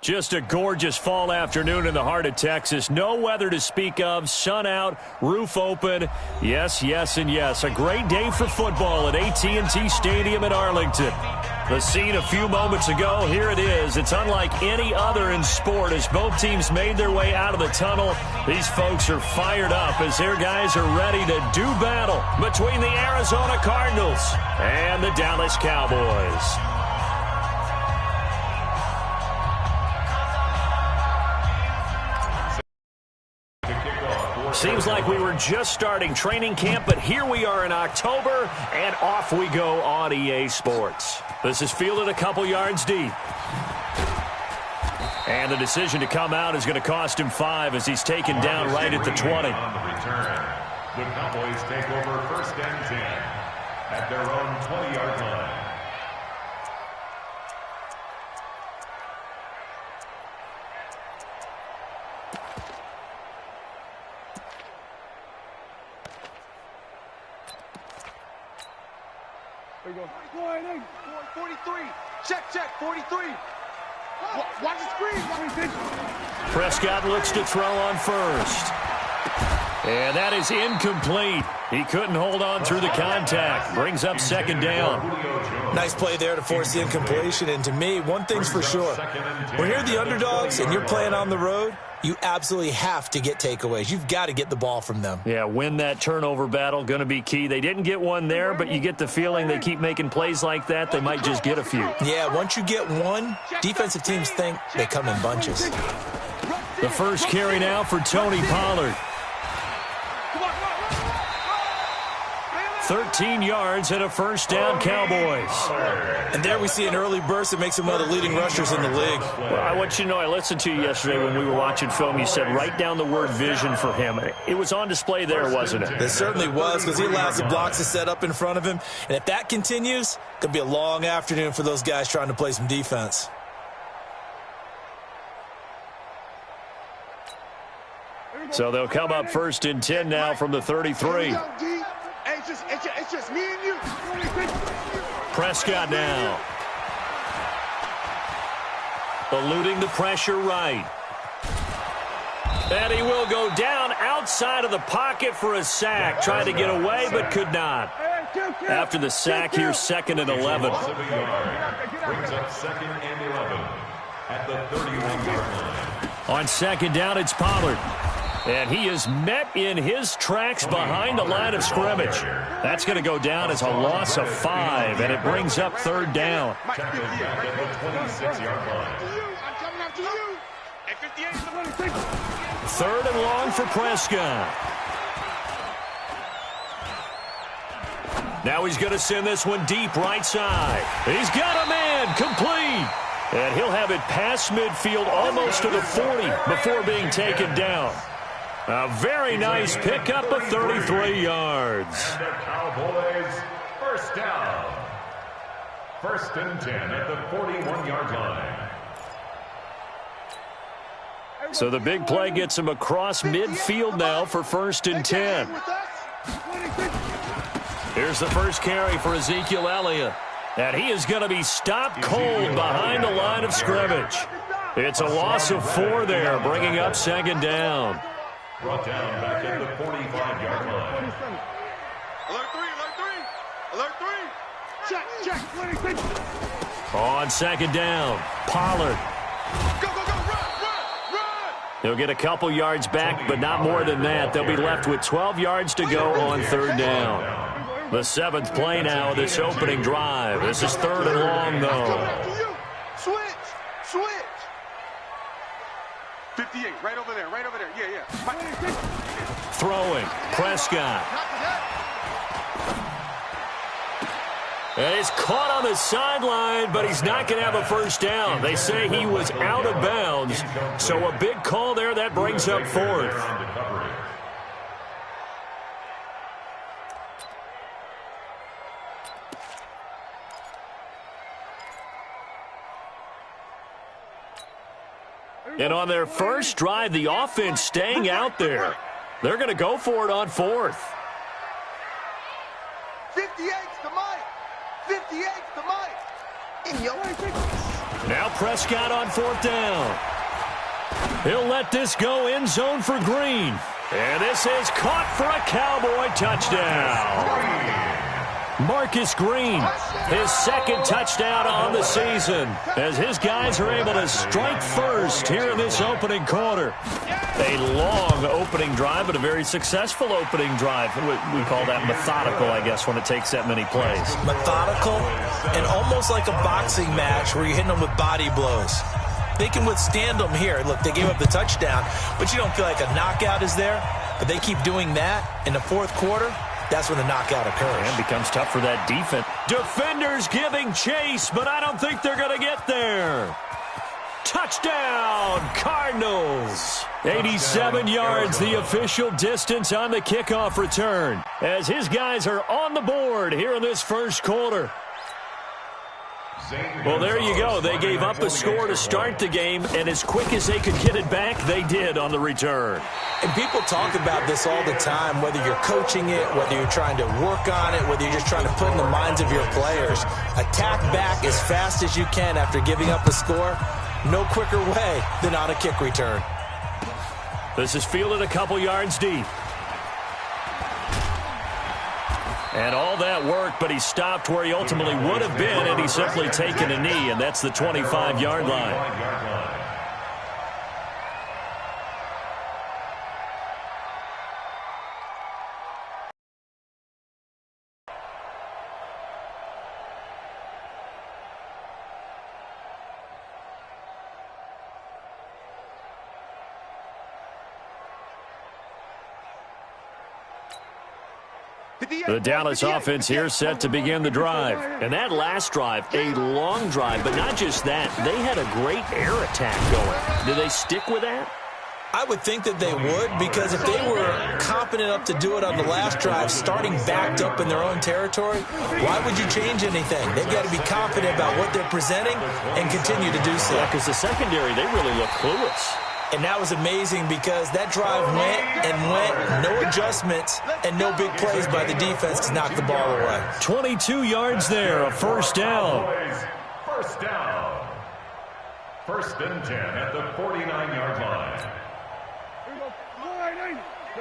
Just a gorgeous fall afternoon in the heart of Texas. No weather to speak of. Sun out, roof open. Yes, yes, and yes. A great day for football at AT&T Stadium in Arlington. The scene a few moments ago, here it is. It's unlike any other in sport as both teams made their way out of the tunnel. These folks are fired up as their guys are ready to do battle between the Arizona Cardinals and the Dallas Cowboys. Seems like we were just starting training camp, but here we are in October, and off we go on EA Sports. This is fielded a couple yards deep. And the decision to come out is going to cost him 5 as he's taken down right at the 20. On the return, the Cowboys take over 1st and 10 at their own 20-yard line. There you go. 43. Check. 43. Watch the screen. Prescott looks to throw on first. And that is incomplete. He couldn't hold on through the contact. Brings up 2nd down. Nice play there to force the incompletion. And to me, one thing's for sure. When you're the underdogs and you're playing on the road, you absolutely have to get takeaways. You've got to get the ball from them. Yeah, win that turnover battle, going to be key. They didn't get one there, but you get the feeling they keep making plays like that, they might just get a few. Yeah, once you get one, defensive teams think they come in bunches. The first carry now for Tony Pollard. 13 yards and a 1st down, Cowboys. And there we see an early burst that makes him one of the leading rushers in the league. Well, I want you to know, I listened to you yesterday when we were watching film. You said write down the word vision for him. It was on display there, wasn't it? It certainly was, because he allows the blocks to set up in front of him. And if that continues, it could be a long afternoon for those guys trying to play some defense. So they'll come up 1st and 10 now from the 33. It's just me and you. Prescott now. Eluding the pressure right. And he will go down outside of the pocket for a sack. Tried to get away, but could not. After the sack, here's 2nd and 11. Brings up 2nd and 11 at the 31-yard line. On 2nd down, it's Pollard. And he is met in his tracks behind the line of scrimmage. That's going to go down as a loss of 5, and it brings up 3rd down. Back at the 26-yard line. 3rd and long for Prescott. Now he's going to send this one deep right side. He's got a man, complete. And he'll have it past midfield almost to the 40 before being taken down. A very nice pickup of 33 yards. And the Cowboys, 1st down. 1st and 10 at the 41-yard line. So the big play gets him across midfield now for 1st and 10. Here's the first carry for Ezekiel Elliott. And he is going to be stopped cold behind the line of scrimmage. It's a loss of 4 there, bringing up 2nd down. Brought down back at the 45-yard line. Alert 3. Check. On 2nd down, Pollard. Go, run. He'll get a couple yards back, but not more than that. They'll be left with 12 yards to go on 3rd down. The 7th play now of this opening drive. This is 3rd and long, though. Switch. 58, right over there. Yeah. Throwing, Prescott. And he's caught on the sideline, but he's not going to have a 1st down. They say he was out of bounds, so a big call there. That brings up 4th. And on their first drive, the offense staying out there. They're going to go for it on 4th. 58's the mic. 58's the mic. In your Now Prescott on 4th down. He'll let this go end zone for Green. And this is caught for a Cowboy touchdown. Marcus Green, his second touchdown on the season, as his guys are able to strike first here in this opening quarter. A long opening drive, but a very successful opening drive. We call that methodical, I guess, when it takes that many plays. Methodical and almost like a boxing match where you're hitting them with body blows. They can withstand them here. Look, they gave up the touchdown, but you don't feel like a knockout is there. But they keep doing that in the fourth quarter. That's when the knockout occurs. And becomes tough for that defense. Defenders giving chase, but I don't think they're going to get there. Touchdown, Cardinals. 87 yards, the official distance on the kickoff return, as his guys are on the board here in this first quarter. Well, there you go. They gave up a score to start the game, and as quick as they could get it back, they did on the return. And people talk about this all the time, whether you're coaching it, whether you're trying to work on it, whether you're just trying to put in the minds of your players. Attack back as fast as you can after giving up a score. No quicker way than on a kick return. This is fielded a couple yards deep. And all that work, but he stopped where he ultimately would have been, and he's simply taken a knee, and that's the 25-yard line. The Dallas offense here set to begin the drive. And that last drive, a long drive, but not just that. They had a great air attack going. Do they stick with that? I would think that they would, because if they were competent enough to do it on the last drive, starting backed up in their own territory, why would you change anything? They've got to be confident about what they're presenting and continue to do so. Yeah, because the secondary, they really look clueless. And that was amazing because that drive went and went, no adjustments and no big plays by the defense to knock the ball away. 22 yards there, a first down. First down. 1st and 10 at the 49-yard line. Here we go.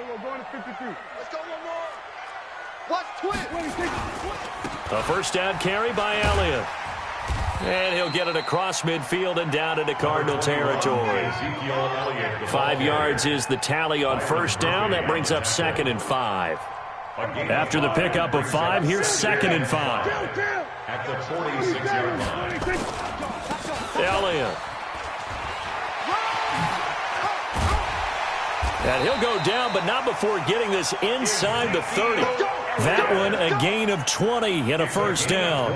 We're going to 53. Let's go one more. Watch twin. A first down carry by Elliott. And he'll get it across midfield and down into Cardinal territory. 5 yards is the tally on first down. That brings up 2nd and 5. After the pickup of 5, here's 2nd and 5. At the 46-yard line. Elliott. And he'll go down, but not before getting this inside the 30. That one a gain of 20 and a first down.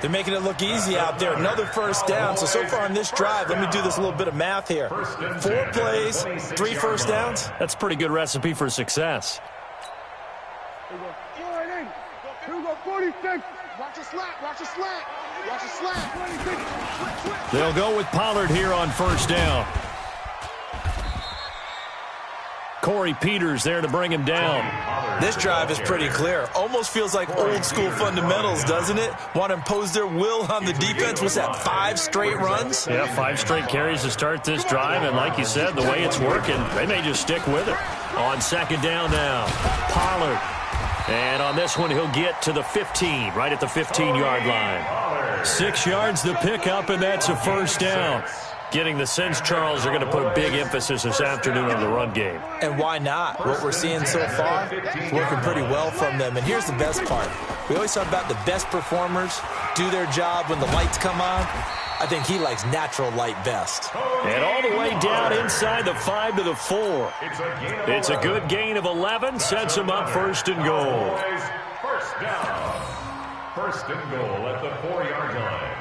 They're making it look easy out there. Another first down. So far on this drive, let me do this little bit of math here. 4 plays, 3 first downs. That's a pretty good recipe for success. Here we go, 46. Watch a slant, watch a slant. Watch a slant. They'll go with Pollard here on first down. Corey Peters there to bring him down. This drive is pretty clear. Almost feels like old school fundamentals, doesn't it? Want to impose their will on the defense. What's that, 5 straight runs? Yeah, 5 straight carries to start this drive. And like you said, the way it's working, they may just stick with it. On 2nd down now, Pollard. And on this one, he'll get to the 15, right at the 15-yard line. 6 yards the pickup, and that's a first down. Getting the sense, Charles, are going to put big emphasis this afternoon on the run game. And why not? What we're seeing so far, working pretty well from them. And here's the best part. We always talk about the best performers do their job when the lights come on. I think he likes natural light best. And all the way down inside the 5 to the 4. It's a good gain of 11. Sets him up 1st and goal. First down. 1st and goal at the 4-yard line.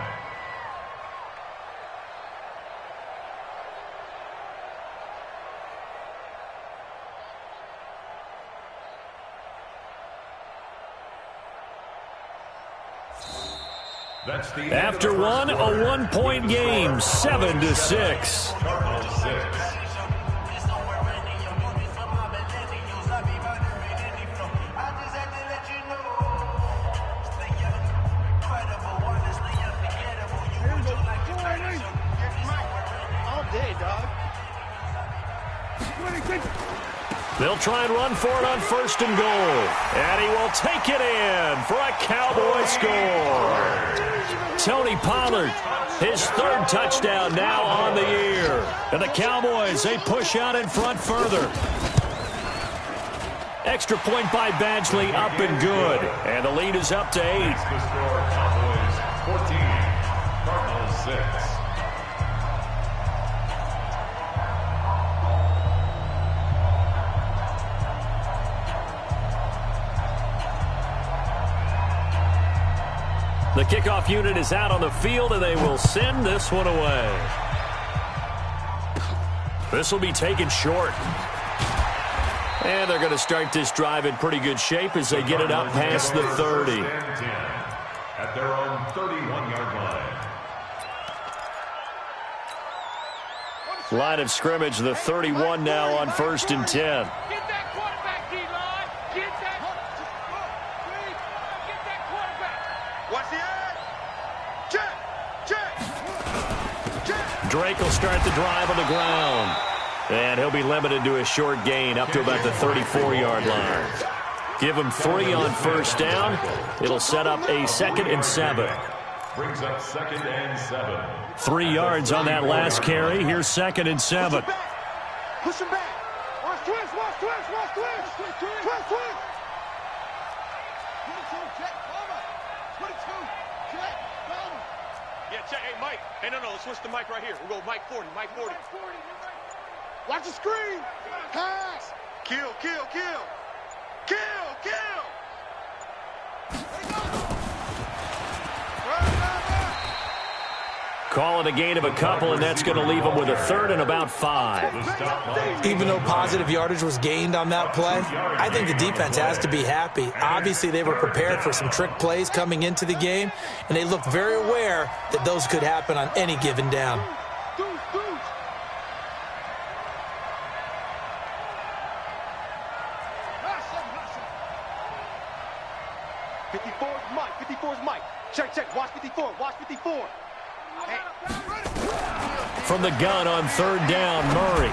After one, a 1-point game, 7-6. Cardinals 6. They'll try and run for it on 1st and goal. And he will take it in for a Cowboy score. Tony Pollard, his 3rd touchdown now on the year. And the Cowboys, they push out in front further. Extra point by Badgley, up and good. And the lead is up to 8. The score, Cowboys 14, Cardinals 6. The kickoff unit is out on the field, and they will send this one away. This will be taken short. And they're going to start this drive in pretty good shape as they get it up past the 30. At their own 31-yard line. Line of scrimmage, the 31 now on 1st and 10. Get that quarterback, D-line. Get that quarterback. Watch the edge. Check. Drake will start the drive on the ground. And he'll be limited to a short gain up to about the 34-yard line. Give him 3 on 1st down. It'll set up a 2nd and 7. Brings up 2nd and 7. 3 yards on that last carry. Here's 2nd and 7. Push him back. Watch twist. Yeah, check. Hey, Mike. Hey, no, let's switch the mic right here. We'll go Mike 40. Watch the screen. Pass. Kill. Call it a gain of a couple, and that's going to leave them with a 3rd and about 5. Even though positive yardage was gained on that play, I think the defense has to be happy. Obviously, they were prepared for some trick plays coming into the game, and they looked very aware that those could happen on any given down. Mike. Check. Watch 54. From the gun on 3rd down, Murray.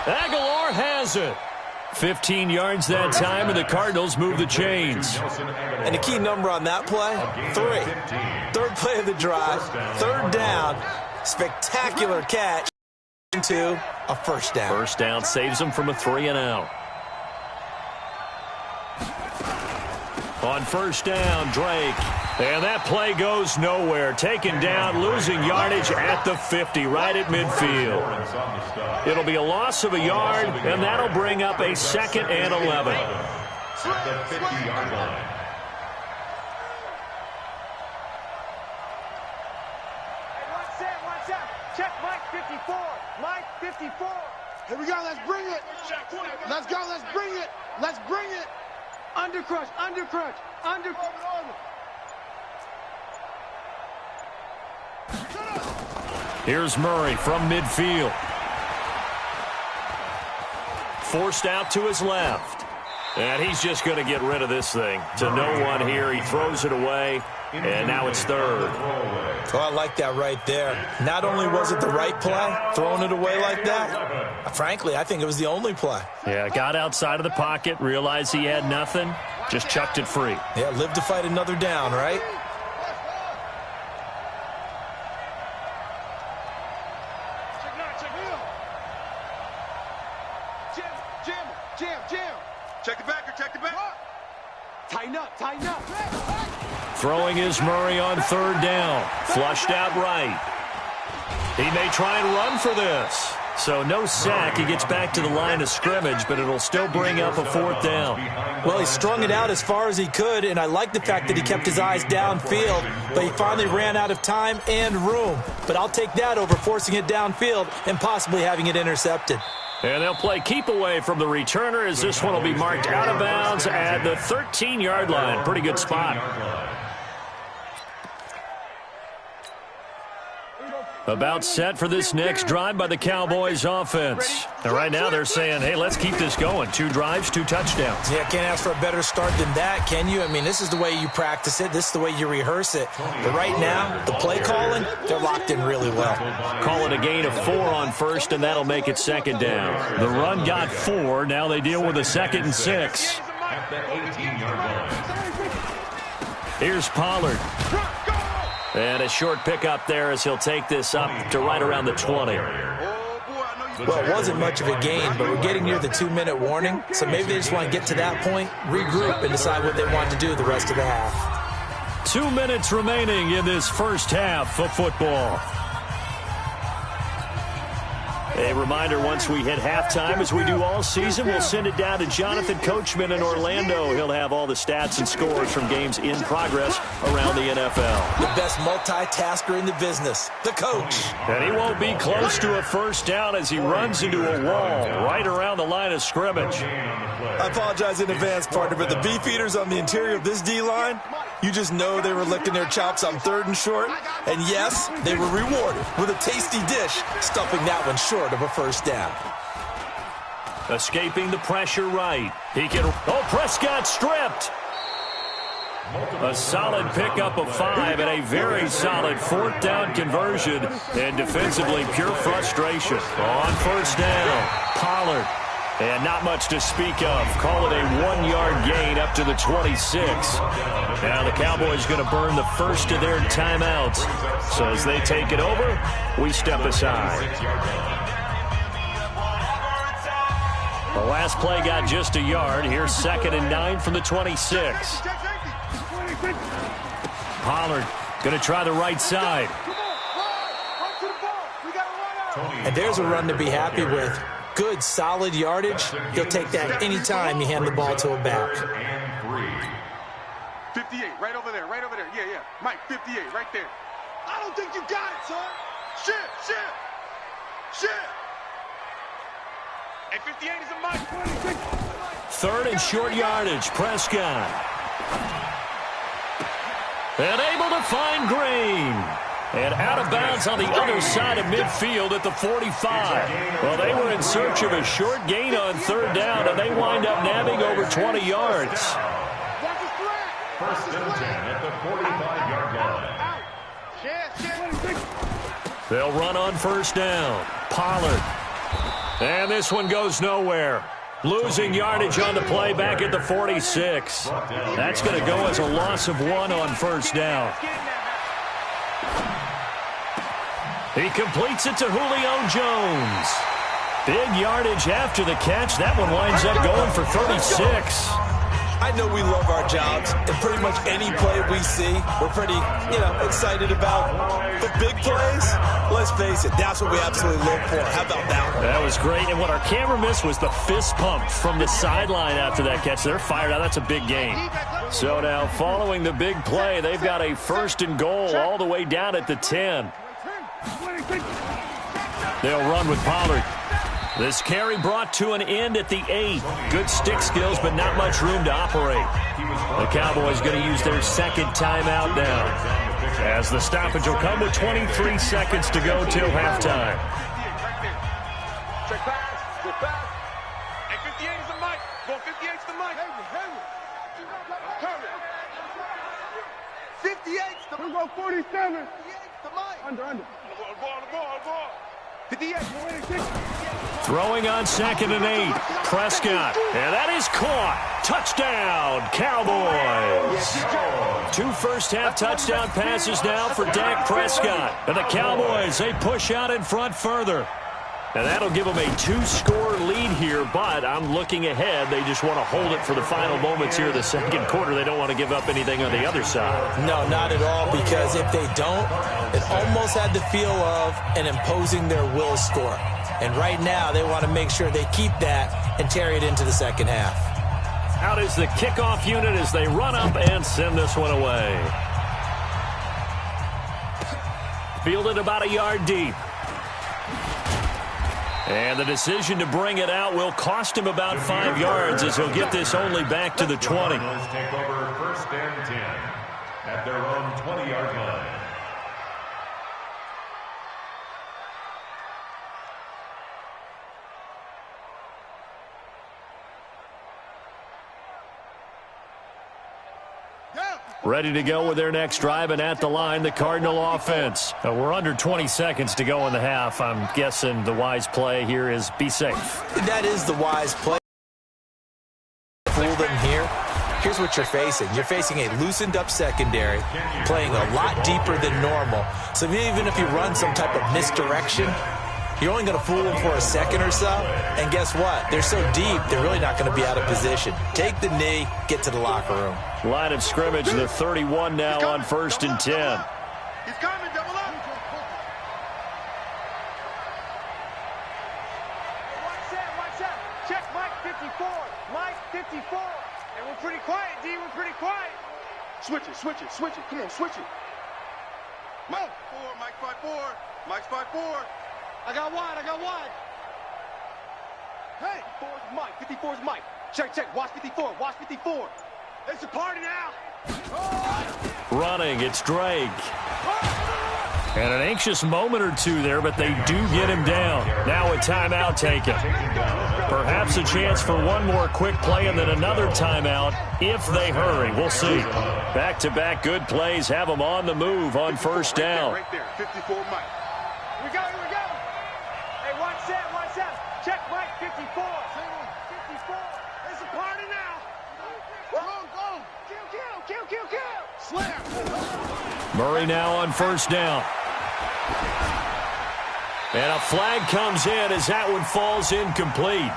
Aguilar has it. 15 yards that time, and the Cardinals move the chains. And the key number on that play, 3. 3rd play of the drive, 3rd down, spectacular catch into a 1st down. 1st down saves them from a 3 and out. On 1st down, Drake. And that play goes nowhere. Taken down, losing yardage at the 50, right at midfield. It'll be a loss of a yard, and that'll bring up a 2nd and 11. At the 50-yard line. Watch out. Check Mike 54. Here we go. Let's bring it. Let's bring it. Under crutch. Here's Murray from midfield. Forced out to his left. And he's just going to get rid of this thing. To no one here. He throws it away. And now it's 3rd. Oh, I like that right there. Not only was it the right play, throwing it away like that, frankly, I think it was the only play. Yeah, got outside of the pocket, realized he had nothing, just chucked it free. Yeah, live to fight another down, right? Jam. Check the back. Tighten up. Throwing is Murray on 3rd down. Flushed out right. He may try and run for this. So no sack. He gets back to the line of scrimmage, but it'll still bring up a 4th down. Well, he strung it out as far as he could, and I like the fact that he kept his eyes downfield, but he finally ran out of time and room. But I'll take that over forcing it downfield and possibly having it intercepted. And they'll play keep away from the returner as this one will be marked out of bounds at the 13-yard line. Pretty good spot. About set for this next drive by the Cowboys offense. And right now they're saying, hey, let's keep this going. 2 drives, 2 touchdowns. Yeah, can't ask for a better start than that, can you? I mean, this is the way you practice it. This is the way you rehearse it. But right now, the play calling, they're locked in really well. Call it a gain of 4 on first, and that'll make it second down. The run got 4. Now they deal with a 2nd and 6. At the 18-yard line. Here's Pollard. And a short pickup there as he'll take this up to right around the 20. Well, it wasn't much of a gain, but we're getting near the 2-minute warning, so maybe they just want to get to that point, regroup, and decide what they want to do the rest of the half. 2 minutes remaining in this first half of football. A reminder, once we hit halftime, as we do all season, we'll send it down to Jonathan Coachman in Orlando. He'll have all the stats and scores from games in progress around the NFL. The best multitasker in the business, the coach. And he won't be close to a first down as he runs into a wall right around the line of scrimmage. I apologize in advance, partner, but the beef eaters on the interior of this D-line, you just know they were licking their chops on 3rd and short. And yes, they were rewarded with a tasty dish, stuffing that one short of a first down. Escaping the pressure right. He can... Oh, Prescott stripped. A solid pickup of 5 and a very solid 4th down conversion. And defensively, pure frustration. On first down, Pollard. And not much to speak of. Call it a 1-yard gain up to the 26. Now the Cowboys going to burn the first of their timeouts. So as they take it over, we step aside. The last play got just a yard. Here's 2nd and 9 from the 26. Pollard going to try the right side. And there's a run to be happy with. Good, solid yardage. He'll take that anytime you hand the ball to a back. 58, right over there, right over there. Yeah, yeah. Mike, 58, right there. I don't think you got it, son. Shit. Hey, 58 is a Mike. 3rd and short yardage, Prescott. And able to find Green. And out of bounds on the other side of midfield at the 45. Well, they were in search of a short gain on 3rd down, and they wind up nabbing over 20 yards. First and 10 at the 45-yard line. They'll run on first down. Pollard. And this one goes nowhere. Losing yardage on the play back at the 46. That's going to go as a loss of 1 on first down. He completes it to Julio Jones. Big yardage after the catch. That one winds up going for 36. I know we love our jobs, and pretty much any play we see, we're pretty, excited about. But big plays, let's face it, that's what we absolutely look for. How about that one? That was great, and what our camera missed was the fist pump from the sideline after that catch. They're fired out. That's a big gain. So now, following the big play, they've got a 1st and goal all the way down at the 10. They'll run with Pollard. This carry brought to an end at the 8. Good stick skills, but not much room to operate. The Cowboys going to use their 2nd timeout now, as the stoppage will come with 23 seconds to go till halftime. Check pass. Good pass. Hey, 58 is the mic. Go 58's the mic. 58's the mic. Go 47. 58's the mic. Under. Ball. 58. Throwing on 2nd and 8. Prescott. And that is caught. Touchdown, Cowboys. 2 first-half touchdown passes now for Dak Prescott. And the Cowboys, they push out in front further. And that'll give them a 2-score lead here, but I'm looking ahead. They just want to hold it for the final moments here of the 2nd quarter. They don't want to give up anything on the other side. No, not at all, because if they don't, it almost had the feel of an imposing their will score. And right now, they want to make sure they keep that and carry it into the 2nd half. Out is the kickoff unit as they run up and send this one away. Fielded about a yard deep. And the decision to bring it out will cost him about 5 yards as he'll get this only back to the 20. Take over 1st and 10 at their own 20-yard line. Ready to go with their next drive, and at the line, the Cardinal offense. We're under 20 seconds to go in the half. I'm guessing the wise play here is be safe. That is the wise play. Fool them here. Here's what you're facing. You're facing a loosened-up secondary, playing a lot deeper than normal. So even if you run some type of misdirection, you're only going to fool them for a second or so. And guess what? They're so deep, they're really not going to be out of position. Take the knee, get to the locker room. Line of scrimmage, the 31 now on 1st and 10. He's coming, double up. Watch out. Check Mike 54. Mike 54. And we're pretty quiet, D. We're pretty quiet. Switch it. Come on, switch it. Mike 4, Mike 5-4. Mike's 5-4. I got wide. Hey, 54's Mike. 54's Mike. Check. Watch 54. It's a party now. Running, it's Drake. And an anxious moment or two there, but they do get him down. Now a timeout taken. Perhaps a chance for one more quick play and then another timeout if they hurry. We'll see. Back-to-back good plays have them on the move on 1st down. Right there, 54 Mike. Here we go. Hey, watch that. Check Mike 54. 54. It's a party now. Go. Kill. Slam. Murray now on 1st down. And a flag comes in as that one falls incomplete.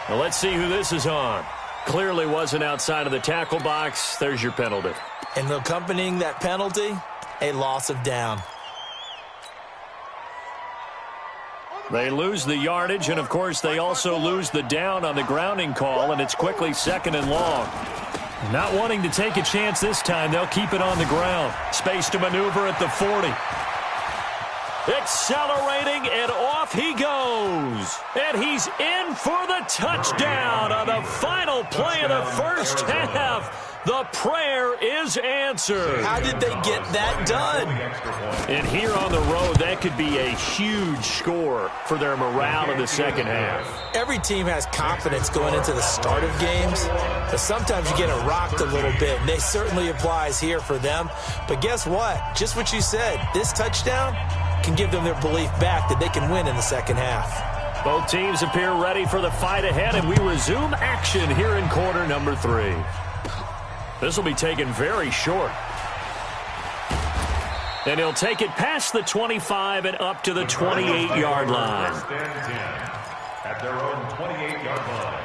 Well, let's see who this is on. Clearly wasn't outside of the tackle box. There's your penalty. And accompanying that penalty, a loss of down. They lose the yardage, and, of course, they also lose the down on the grounding call, and it's quickly 2nd and long. Not wanting to take a chance this time, they'll keep it on the ground. Space to maneuver at the 40. Accelerating, and off he goes. And he's in for the touchdown on the final play of the 1st half. The prayer is answered. How did they get that done? And here on the road, that could be a huge score for their morale in the 2nd half. Every team has confidence going into the start of games, but sometimes you get it rocked a little bit, and they certainly applies here for them. But guess what? Just what you said, this touchdown can give them their belief back that they can win in the 2nd half. Both teams appear ready for the fight ahead, and we resume action here in quarter number 3. This will be taken very short. And he'll take it past the 25 and up to the 28-yard line. 1st and 10 at their own 28-yard line.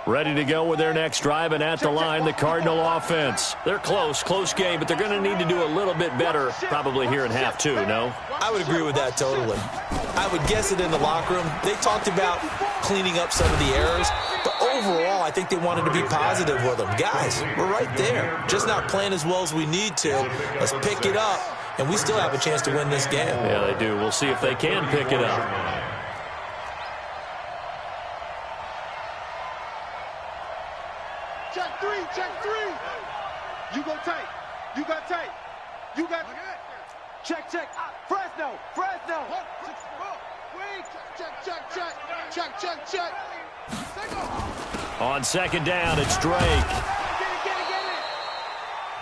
Ready to go with their next drive, and at the line, the Cardinal offense. They're close game, but they're going to need to do a little bit better probably here in half 2, no? I would agree with that totally. I would guess it in the locker room. They talked about cleaning up some of the errors, but overall, I think they wanted to be positive with them. Guys, we're right there. Just not playing as well as we need to. Let's pick it up, and we still have a chance to win this game. Yeah, they do. We'll see if they can pick it up. Check three. You got tape. Check. Fresno. Check. On 2nd down, it's Drake. Get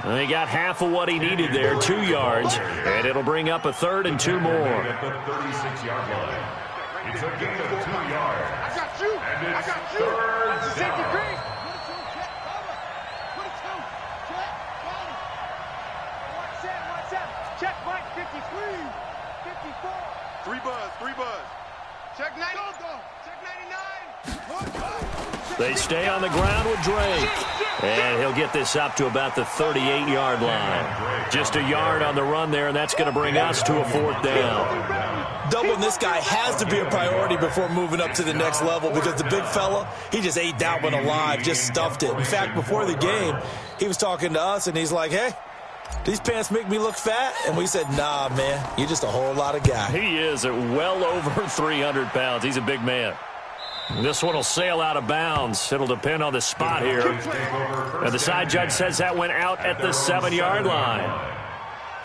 it. They got half of what he needed there, 2 yards, and it'll bring up a 3rd and 2 more. At the 36-yard line. It's a gain of 2 yards. I got you. And it's 3rd down. Check Mike 53. 54. 3 buzz. Check 90. Check 99. They stay on the ground with Drake. And he'll get this up to about the 38-yard line. Just a yard on the run there, and that's going to bring us to a 4th down. Doubling this guy has to be a priority before moving up to the next level, because the big fella, he just ate that one alive, just stuffed it. In fact, before the game, he was talking to us, and he's like, hey, these pants make me look fat? And we said, nah, man, you're just a whole lot of guy. He is at well over 300 pounds. He's a big man. This one will sail out of bounds. It'll depend on the spot here. And the side judge says that went out at the 7-yard line.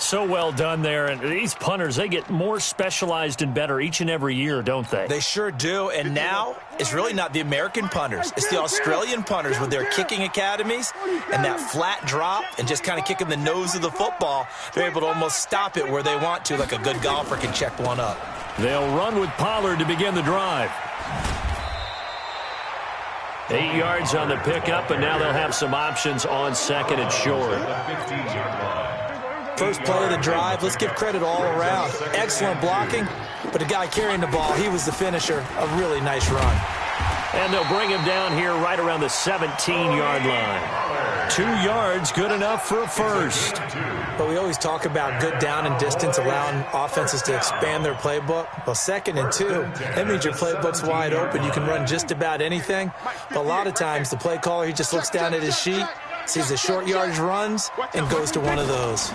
So well done there. And these punters, they get more specialized and better each and every year, don't they? They sure do. And now it's really not the American punters. It's the Australian punters with their kicking academies and that flat drop and just kind of kicking the nose of the football. They're able to almost stop it where they want to, like a good golfer can check one up. They'll run with Pollard to begin the drive. 8 yards on the pickup, and now they'll have some options on second and short. First play of the drive, let's give credit all around. Excellent blocking, but the guy carrying the ball, he was the finisher. A really nice run. And they'll bring him down here right around the 17-yard line. 2 yards, good enough for a first. But we always talk about good down and distance, allowing offenses to expand their playbook. Well, 2nd and 2, that means your playbook's wide open. You can run just about anything. But a lot of times, the play caller, he just looks down at his sheet, sees the short yardage runs, and goes to one of those.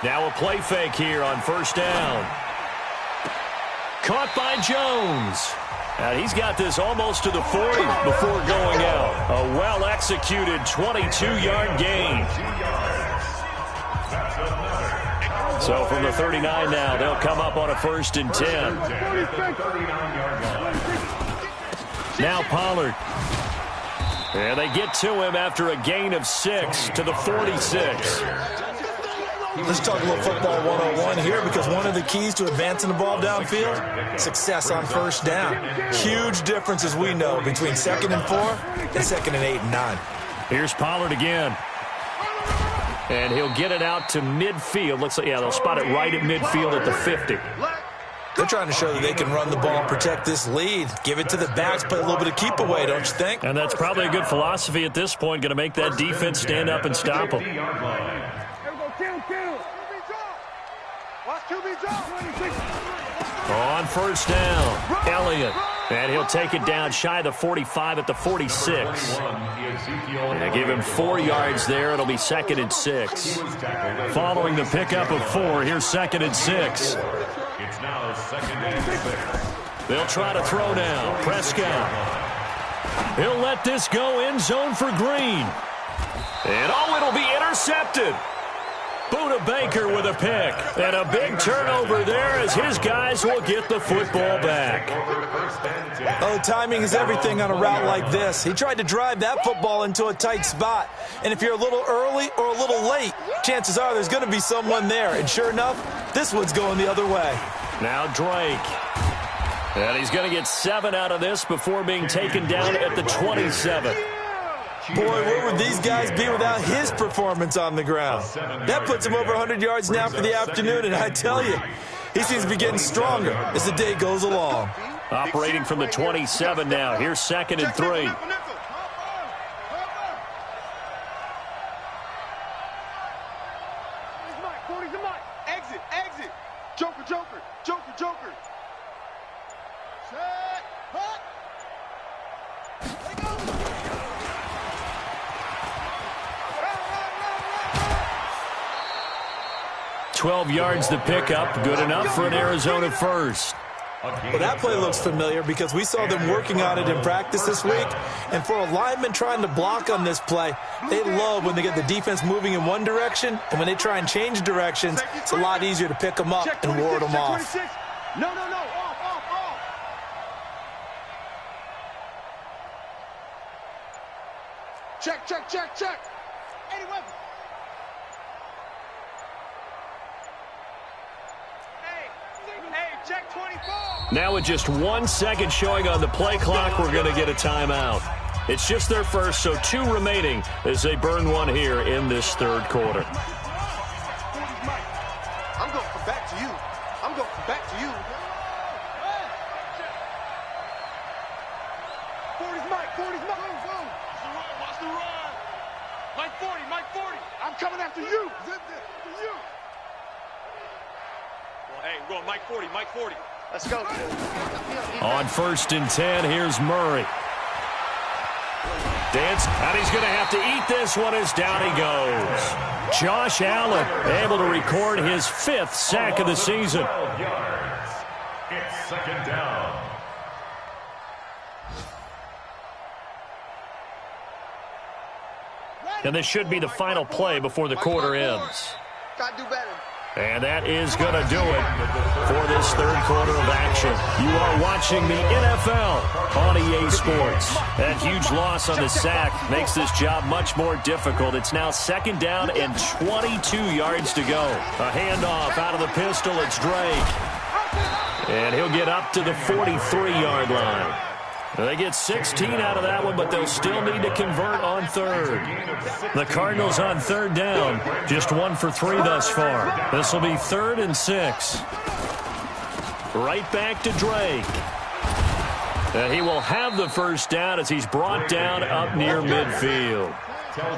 Now a play fake here on first down. Caught by Jones. And he's got this almost to the 40 before going out. A well-executed 22-yard gain. So from the 39 now, they'll come up on a 1st and 10. Now Pollard. And they get to him after a gain of 6 to the 46. Let's talk a little football 101 here, because one of the keys to advancing the ball downfield, success on first down. Huge difference, as we know, between 2nd and 4 and 2nd and 8 and 9. Here's Pollard again. And he'll get it out to midfield. Looks like, yeah, they'll spot it right at midfield at the 50. They're trying to show that they can run the ball and protect this lead. Give it to the backs, play a little bit of keep away, don't you think? And that's probably a good philosophy at this point, going to make that defense stand up and stop them. On first down, Elliott. And he'll take it down shy of the 45 at the 46. And give him 4 yards there. It'll be 2nd and 6. Following the pickup of 4, here's 2nd and 6. It's now 2nd and 6. They'll try to throw now. Prescott. He'll let this go end zone for Green. And oh, it'll be intercepted. Buda Baker with a pick. And a big turnover there as his guys will get the football back. Oh, timing is everything on a route like this. He tried to drive that football into a tight spot. And if you're a little early or a little late, chances are there's going to be someone there. And sure enough, this one's going the other way. Now Drake. And he's going to get 7 out of this before being taken down at the 27. Boy, where would these guys be without his performance on the ground? That puts him over 100 yards now for the afternoon, and I tell you, he seems to be getting stronger as the day goes along. Operating from the 27 now. Here's 2nd and 3. Exit, exit. Joker, joker, joker, joker. Set, hut. Let go. 12 yards the pickup. Good enough for an Arizona first. Well, that play looks familiar because we saw them working on it in practice this week. And for a lineman trying to block on this play, they love when they get the defense moving in one direction. And when they try and change directions, it's a lot easier to pick them up and ward them off. No, no, no. Off, off, off. Check, check, check, check. 80 weapons. Hey, check 24. Now with just 1 second showing on the play clock, we're going to get a timeout. It's just their first, so 2 remaining as they burn one here in this third quarter. I'm going to come back to you. I'm going to come back to you. 40's Mike, 40's Mike. Go. Watch the run. Mike 40, Mike 40. I'm coming after you. You. Hey, we're going Mike 40, Mike 40. Let's go. On 1st and 10, here's Murray. Dance, and he's going to have to eat this one as down he goes. Josh Allen able to record his 5th sack of the season. 12 yards. It's 2nd down. And this should be the final play before the quarter ends. Gotta do better. And that is going to do it for this third quarter of action. You are watching the NFL on EA Sports. That huge loss on the sack makes this job much more difficult. It's now 2nd down and 22 yards to go. A handoff out of the pistol. It's Drake. And he'll get up to the 43-yard line. They get 16 out of that one, but they'll still need to convert on third. The Cardinals on 3rd down, just 1 for 3 thus far. This will be 3rd and 6. Right back to Drake. And he will have the first down as he's brought down up near midfield.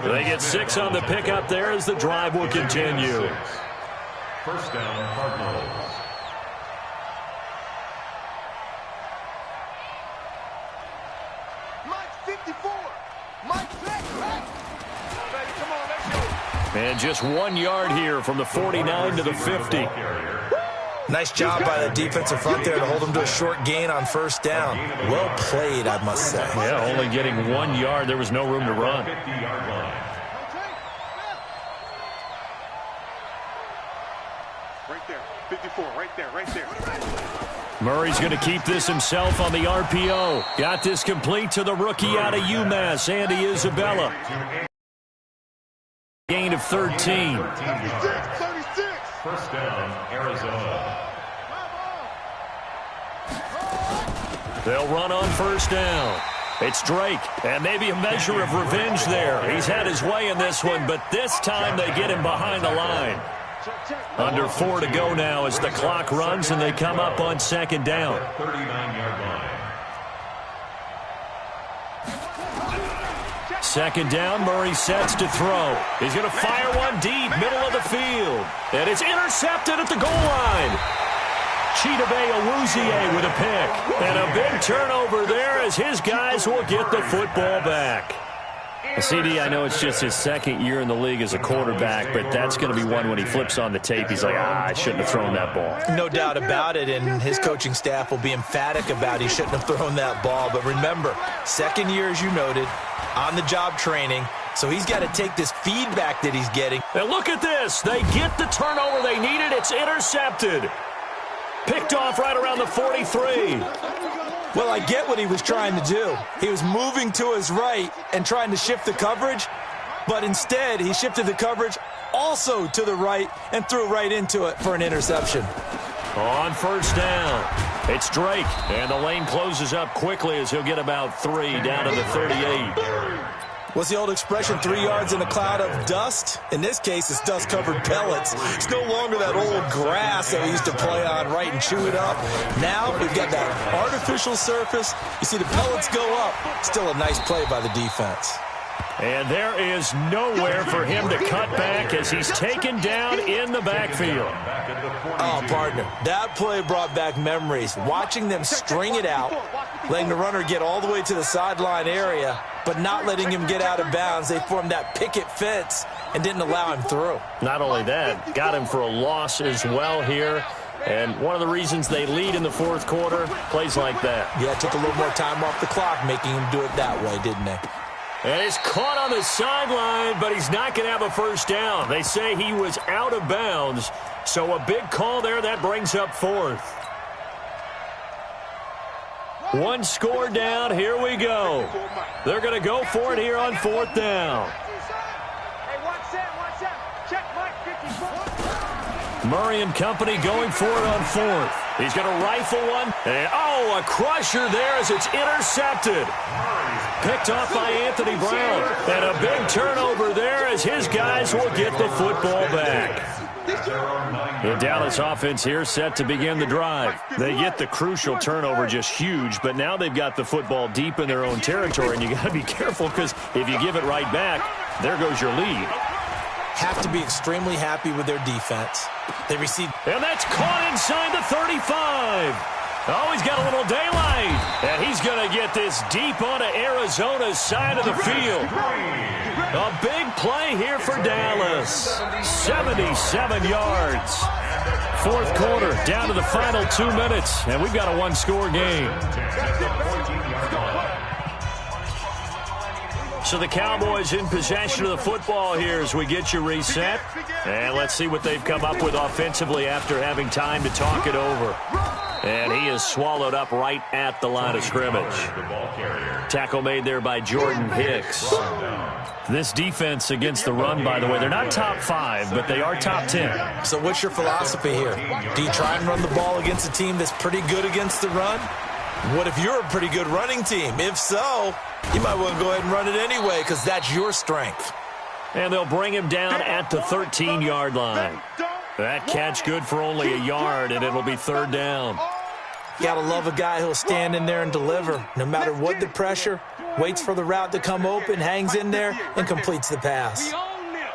They get 6 on the pickup there as the drive will continue. First down, Cardinals. And just 1 yard here from the 49 to the 50. Nice job by the defensive front there to hold him to a short gain on first down. Well played, I must say. Yeah, only getting 1 yard. There was no room to run. Right there, 54, right there. Murray's going to keep this himself on the RPO. Got this complete to the rookie out of UMass, Andy Isabella. Gain of 13. 36. First down, Arizona. They'll run on first down. It's Drake, and maybe a measure of revenge there. He's had his way in this one, but this time they get him behind the line. Under 4 to go now as the clock runs, and they come up on 2nd down. 39-yard line. 2nd down, Murray sets to throw. He's going to fire one deep, middle of the field. And it's intercepted at the goal line. Chidobe Awuzie with a pick. And a big turnover there as his guys will get the football back. CD, I know it's just his 2nd year in the league as a quarterback, but that's going to be one when he flips on the tape. He's like, I shouldn't have thrown that ball. No doubt about it, and his coaching staff will be emphatic about he shouldn't have thrown that ball. But remember, 2nd year, as you noted, on-the-job training, so he's got to take this feedback that he's getting. And look at this. They get the turnover they needed. It's intercepted. Picked off right around the 43. Well, I get what he was trying to do. He was moving to his right and trying to shift the coverage, but instead he shifted the coverage also to the right and threw right into it for an interception. On first down, it's Drake, and the lane closes up quickly as he'll get about 3 down to the 38. What's the old expression, 3 yards in a cloud of dust? In this case, it's dust-covered pellets. It's no longer that old grass that we used to play on, right, and chew it up. Now we've got that artificial surface. You see the pellets go up. Still a nice play by the defense. And there is nowhere for him to cut back as he's taken down in the backfield. Oh, partner, that play brought back memories. Watching them string it out, letting the runner get all the way to the sideline area, but not letting him get out of bounds. They formed that picket fence and didn't allow him through. Not only that, got him for a loss as well here. And one of the reasons they lead in the 4th quarter, plays like that. Yeah, it took a little more time off the clock, making him do it that way, didn't they? And he's caught on the sideline, but he's not going to have a first down. They say he was out of bounds, so a big call there. That brings up 4th. 1 score down. Here we go. They're going to go for it here on 4th down. Murray and company going for it on 4th. He's going to rifle one. And, a crusher there as it's intercepted. Picked off by Anthony Brown. And a big turnover there as his guys will get the football back. The Dallas offense here set to begin the drive. They get the crucial turnover, just huge, but now they've got the football deep in their own territory, and you got to be careful because if you give it right back, there goes your lead. Have to be extremely happy with their defense. They received... And that's caught inside the 35. Oh, he's got a little daylight. And he's going to get this deep onto Arizona's side of the field. A big play here for Dallas. 77 yards. 4th quarter, down to the final 2 minutes. And we've got a 1-score game. So the Cowboys in possession of the football here as we get you reset. And let's see what they've come up with offensively after having time to talk it over. And he is swallowed up right at the line of scrimmage. Tackle made there by Jordan Hicks. This defense against the run, by the way, they're not top 5, but they are top 10. So what's your philosophy here? Do you try and run the ball against a team that's pretty good against the run? What if you're a pretty good running team? If so, you might want to go ahead and run it anyway because that's your strength. And they'll bring him down at the 13-yard line. That catch good for only a yard, and it'll be 3rd down. Gotta love a guy who'll stand in there and deliver. No matter what the pressure, waits for the route to come open, hangs in there, and completes the pass. We own them.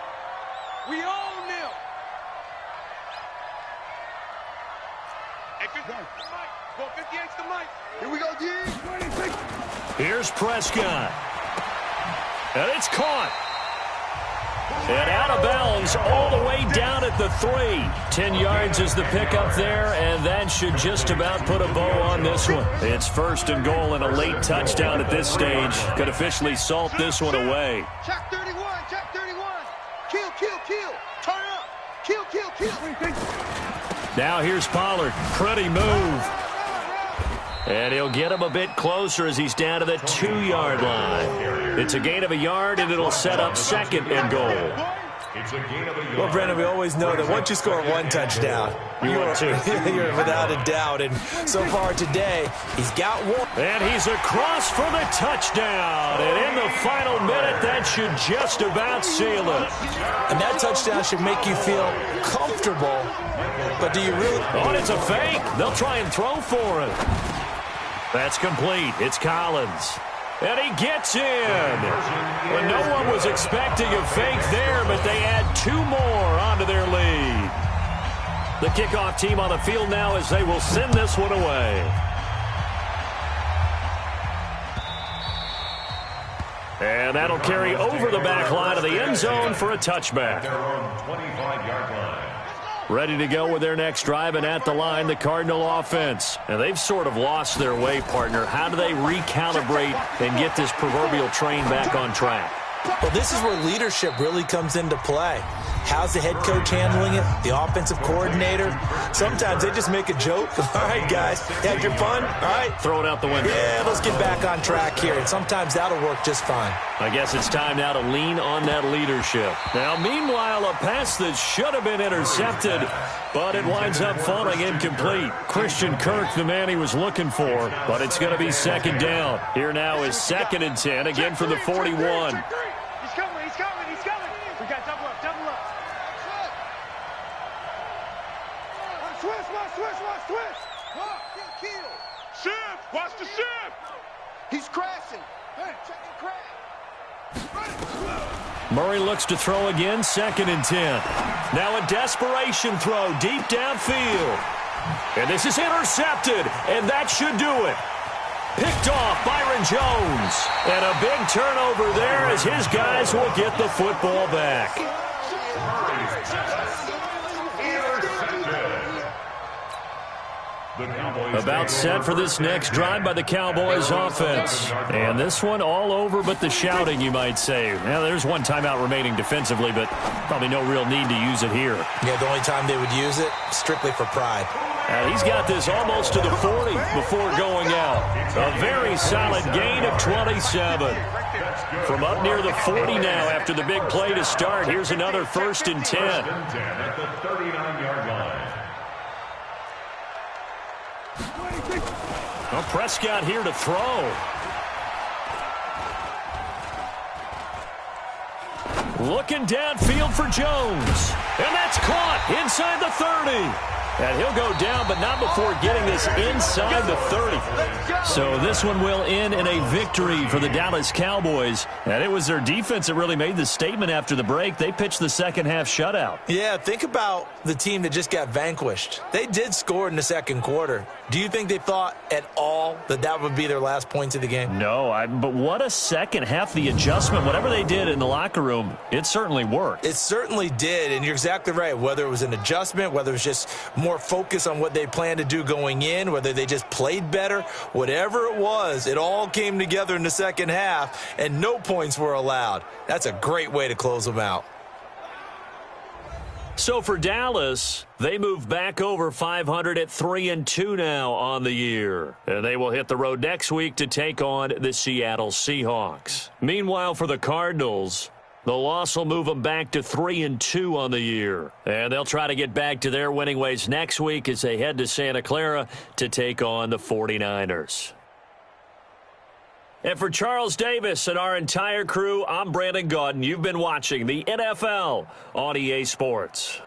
We own them. Hey, 58's the mic. Go 58's the mic. Here we go, D. Here's Prescott. And it's caught. And out of bounds all the way down at the 3. 10 yards is the pickup there, and that should just about put a bow on this one. It's 1st and goal and a late touchdown at this stage. Could officially salt this one away. Check 31, check 31. Kill, kill, kill. Turn up. Kill, kill, kill. Now here's Pollard. Pretty move. And he'll get him a bit closer as he's down to the 2-yard line. It's a gain of a yard, and it'll set up 2nd and goal. Well, Brandon, we always know that once you score 1 touchdown, you're without a doubt. And so far today, he's got 1. And he's across for the touchdown. And in the final minute, that should just about seal it. And that touchdown should make you feel comfortable. But do you really? Oh, it's a fake. They'll try and throw for it. That's complete. It's Collins. And he gets in. Well, no one was expecting a fake there, but they add 2 more onto their lead. The kickoff team on the field now as they will send this one away. And that'll carry over the back line of the end zone for a touchback. Their own 25-yard line. Ready to go with their next drive, and at the line, the Cardinal offense. And they've sort of lost their way, partner. How do they recalibrate and get this proverbial train back on track? Well, this is where leadership really comes into play. How's the head coach handling it? The offensive coordinator? Sometimes they just make a joke. All right, guys, had your fun? All right. Throw it out the window. Yeah, let's get back on track here. And sometimes that'll work just fine. I guess it's time now to lean on that leadership. Now, meanwhile, a pass that should have been intercepted, but it winds up falling incomplete. Christian Kirk, the man he was looking for, but it's going to be 2nd down. Here now is 2nd and 10, again from the 41. He's coming, he's coming, he's coming. We got double up, double up. Watch twist. Kill. Shift, watch the shift. He's crashing. Hey, check it crash. Murray looks to throw again, 2nd and 10. Now a desperation throw deep downfield. And this is intercepted, and that should do it. Picked off Byron Jones. And a big turnover there as his guys will get the football back. About set for this next drive by the Cowboys offense. And this one all over but the shouting, you might say. Now, there's 1 timeout remaining defensively, but probably no real need to use it here. Yeah, the only time they would use it, strictly for pride. He's got this almost to the 40 before going out. A very solid gain of 27. From up near the 40 now after the big play to start. Here's another 1st and 10. At the 39-yard line. Well, Prescott here to throw. Looking downfield for Jones. And that's caught inside the 30. And he'll go down, but not before getting this inside the 30. So this one will end in a victory for the Dallas Cowboys. And it was their defense that really made the statement after the break. They pitched the second-half shutout. Yeah, think about the team that just got vanquished. They did score in the 2nd quarter. Do you think they thought at all that that would be their last points of the game? No, but what a second half. The adjustment, whatever they did in the locker room, it certainly worked. It certainly did, and you're exactly right. Whether it was an adjustment, adjustment, whether it's just more focus on what they plan to do going in, whether they just played better, whatever it was, it all came together in the second half, and no points were allowed. That's a great way to close them out. So for Dallas, they move back over 500 at 3-2 now on the year. And they will hit the road next week to take on the Seattle Seahawks. Meanwhile, for the Cardinals, the loss will move them back to 3-2 on the year. And they'll try to get back to their winning ways next week as they head to Santa Clara to take on the 49ers. And for Charles Davis and our entire crew, I'm Brandon Gaudin. You've been watching the NFL on EA Sports.